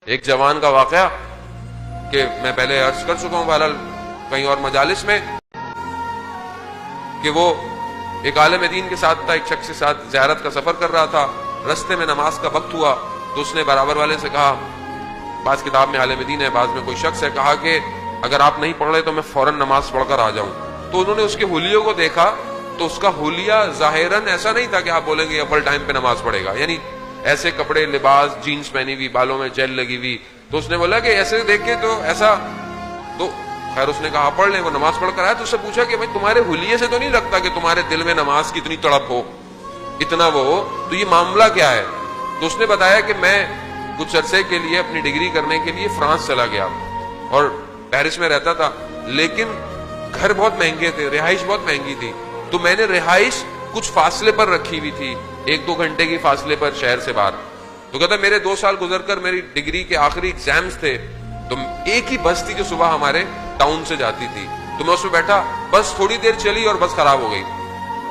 ایک جوان کا واقعہ کہ میں پہلے عرض کر چکا ہوں بہرحال کہیں اور مجالس میں، کہ وہ ایک عالم دین کے ساتھ تھا، ایک شخص کے ساتھ زیارت کا سفر کر رہا تھا، رستے میں نماز کا وقت ہوا تو اس نے برابر والے سے کہا، بعض کتاب میں عالم دین ہے، بعض میں کوئی شخص ہے، کہا کہ اگر آپ نہیں پڑھ رہے تو میں فوراً نماز پڑھ کر آ جاؤں۔ تو انہوں نے اس کے حلیوں کو دیکھا تو اس کا حلیہ ظاہراً ایسا نہیں تھا کہ آپ بولیں گے اول ٹائم پہ نماز پڑھے گا، یعنی ایسے کپڑے، لباس، جینز پہنی ہوئی، بالوں میں جیل لگی ہوئی۔ تو اس نے بولا کہ ایسے دیکھ کے تو ایسا، تو خیر اس نے کہا پڑھ لیں۔ وہ نماز پڑھ کر آیا تو اس سے پوچھا کہ بھائی تمہارے حلیے سے تو نہیں لگتا کہ تمہارے دل میں نماز کی اتنی تڑپ ہو، اتنا وہ ہو، تو یہ معاملہ کیا ہے؟ تو اس نے بتایا کہ میں کچھ عرصے کے لیے اپنی ڈگری کرنے کے لیے فرانس چلا گیا اور پیرس میں رہتا تھا، لیکن گھر بہت مہنگے تھے، رہائش بہت مہنگی تھی، تو میں نے رہائش کچھ فاصلے پر رکھی ہوئی تھی، 1-2 گھنٹے کی فاصلے پر شہر سے باہر۔ تو کہتا میرے 2 سال گزر کر میری ڈگری کے آخری ایگزامز تھے، تو ایک ہی بس تھی جو صبح ہمارے ٹاؤن سے جاتی تھی، تو میں اس میں بیٹھا، بس تھوڑی دیر چلی اور بس خراب ہو گئی۔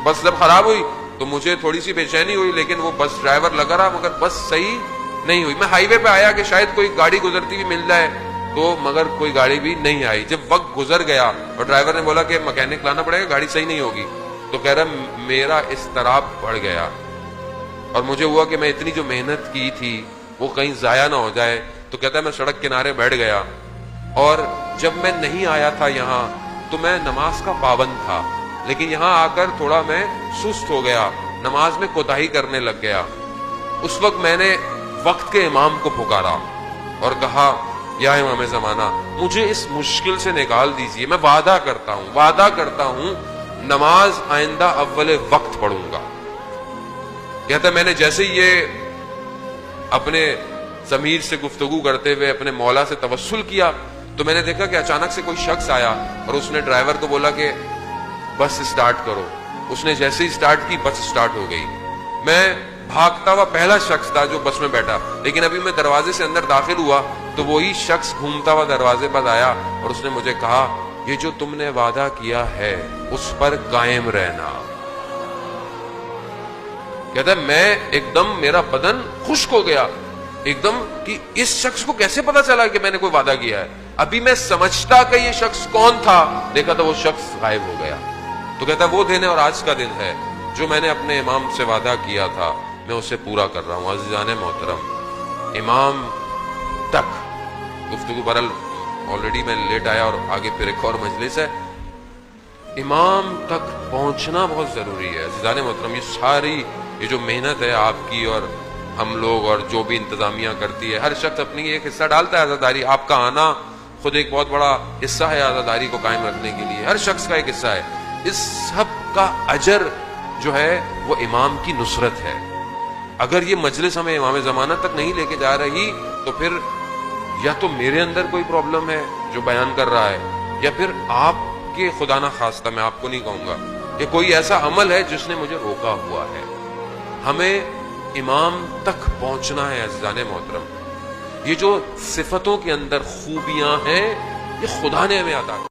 بس جب خراب ہوئی تو مجھے تھوڑی سی بے چینی ہوئی، لیکن وہ بس ڈرائیور لگا رہا مگر بس صحیح نہیں ہوئی۔ میں ہائی وے پہ آیا کہ شاید کوئی گاڑی گزرتی ہوئی مل جائے، تو مگر کوئی گاڑی بھی نہیں آئی۔ جب وقت گزر گیا اور ڈرائیور نے بولا کہ مکینک لانا پڑے گا، گاڑی صحیح نہیں ہوگی، تو کہہ رہا میرا اضطراب بڑھ گیا اور مجھے ہوا کہ میں اتنی جو محنت کی تھی وہ کہیں ضائع نہ ہو جائے۔ تو کہتا ہے میں سڑک کنارے بیٹھ گیا اور جب میں نہیں آیا تھا یہاں تو میں نماز کا پابند تھا، لیکن یہاں آ کر تھوڑا میں سست ہو گیا، نماز میں کوتاہی کرنے لگ گیا۔ اس وقت میں نے وقت کے امام کو پکارا اور کہا یا امام زمانہ مجھے اس مشکل سے نکال دیجئے، میں وعدہ کرتا ہوں نماز آئندہ اول وقت پڑھوں گا۔ کہتا ہے میں نے جیسے ہی یہ اپنے ضمیر سے گفتگو کرتے ہوئے اپنے مولا سے توسل کیا تو میں نے دیکھا کہ اچانک سے کوئی شخص آیا اور اس نے ڈرائیور کو بولا کہ بس اسٹارٹ کرو۔ اس نے جیسے ہی اسٹارٹ کی بس اسٹارٹ ہو گئی۔ میں بھاگتا ہوا پہلا شخص تھا جو بس میں بیٹھا، لیکن ابھی میں دروازے سے اندر داخل ہوا تو وہی شخص گھومتا ہوا دروازے پر آیا اور اس نے مجھے کہا یہ جو تم نے وعدہ کیا ہے اس پر قائم رہنا۔ کہتا ہے میں ایک دم میرا بدن خشک ہو گیا، ایک دم کہ اس شخص کو کیسے پتا چلا کہ میں نے کوئی وعدہ کیا ہے؟ ابھی میں سمجھتا کہ یہ شخص کون تھا، دیکھا تو وہ شخص غائب ہو گیا۔ تو کہتا ہے وہ دن ہے اور آج کا دن ہے جو میں نے اپنے امام سے وعدہ کیا تھا میں اسے پورا کر رہا ہوں۔ عزیزان محترم، امام تک گفتگو برل آلریڈی میں لیٹ آیا اور آگے پھر ایک اور مجلس ہے، امام تک پہنچنا بہت ضروری ہے۔ عزیزان محترم، یہ جو محنت ہے آپ کی اور ہم لوگ اور جو بھی انتظامیہ کرتی ہے، ہر شخص اپنی ایک حصہ ڈالتا ہے عزاداری۔ آپ کا آنا خود ایک بہت بڑا حصہ ہے عزاداری کو قائم رکھنے کے لیے، ہر شخص کا ایک حصہ ہے۔ اس سب کا اجر جو ہے وہ امام کی نصرت ہے۔ اگر یہ مجلس ہمیں امام زمانہ تک نہیں لے کے جا رہی تو پھر یا تو میرے اندر کوئی پرابلم ہے جو بیان کر رہا ہے، یا پھر آپ کے خدا نہ خواستہ، میں آپ کو نہیں کہوں گا، کہ کوئی ایسا عمل ہے جس نے مجھے روکا ہوا ہے۔ ہمیں امام تک پہنچنا ہے عزیزان محترم۔ یہ جو صفتوں کے اندر خوبیاں ہیں یہ خدا نے ہمیں عطا کی۔